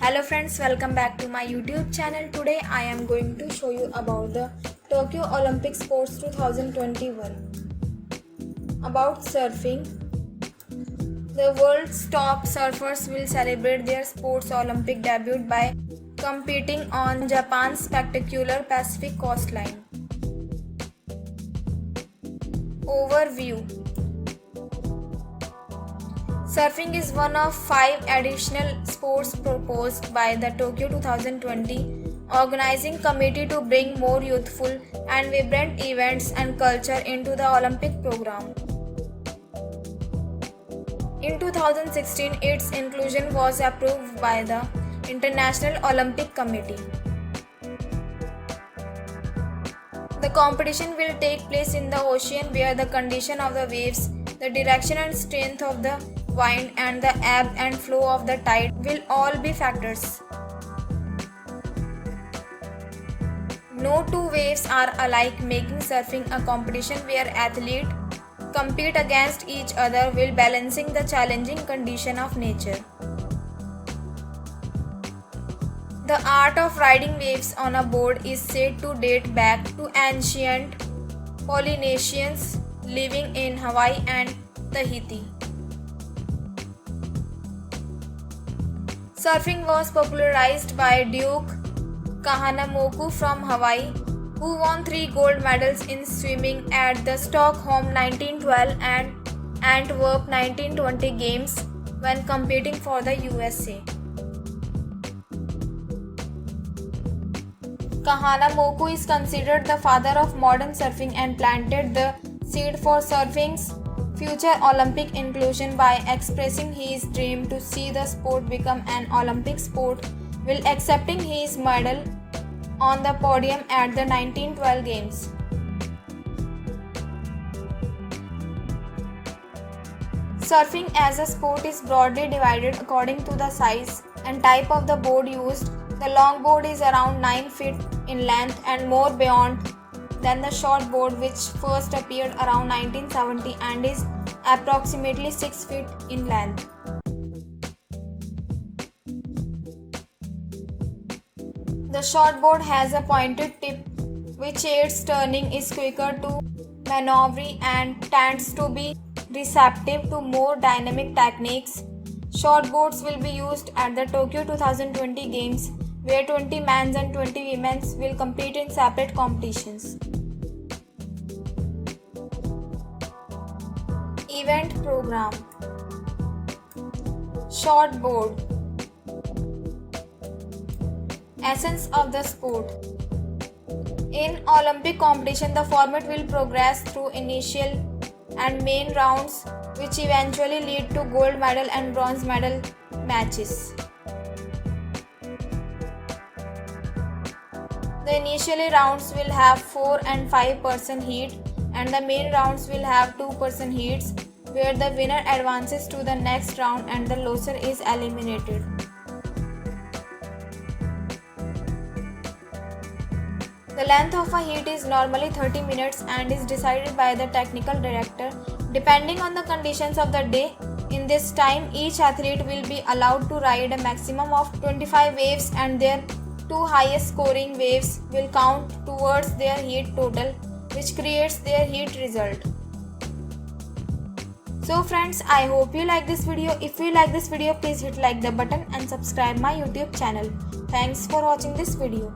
Hello friends, welcome back to my YouTube channel. Today I am going to show you about the Tokyo Olympic Sports 2021. About surfing. The world's top surfers will celebrate their sports Olympic debut by competing on Japan's spectacular Pacific coastline. Overview. Surfing is one of 5 additional sports proposed by the Tokyo 2020 organizing committee to bring more youthful and vibrant events and culture into the Olympic program. In 2016, its inclusion was approved by the International Olympic Committee. The competition will take place in the ocean where the condition of the waves, the direction and strength of the wind and the ebb and flow of the tide will all be factors. No two waves are alike, making surfing a competition where athletes compete against each other while balancing the challenging condition of nature. The art of riding waves on a board is said to date back to ancient Polynesians living in Hawaii and Tahiti. Surfing was popularized by Duke Kahanamoku from Hawaii, who won 3 gold medals in swimming at the Stockholm 1912 and Antwerp 1920 games when competing for the USA. Kahanamoku is considered the father of modern surfing and planted the seed for surfing's future Olympic inclusion by expressing his dream to see the sport become an Olympic sport while accepting his medal on the podium at the 1912 Games. Surfing as a sport is broadly divided according to the size and type of the board used. The longboard is around 9 feet in length and more beyond than the shortboard, which first appeared around 1970 and is approximately 6 feet in length. The shortboard has a pointed tip which aids turning, is quicker to maneuver and tends to be receptive to more dynamic techniques. Shortboards will be used at the Tokyo 2020 Games, where 20 men and 20 women will compete in separate competitions. Event program. Shortboard. Essence of the sport. In Olympic competition, the format will progress through initial and main rounds, which eventually lead to gold medal and bronze medal matches. The initial rounds will have 4 and 5% heat, and the main rounds will have 2% heats, where the winner advances to the next round and the loser is eliminated. The length of a heat is normally 30 minutes and is decided by the technical director depending on the conditions of the day. In this time, each athlete will be allowed to ride a maximum of 25 waves and their 2 highest scoring waves will count towards their heat total, which creates their heat result. So friends, I hope you like this video. If you like this video, please hit like the button and subscribe my YouTube channel. Thanks for watching this video.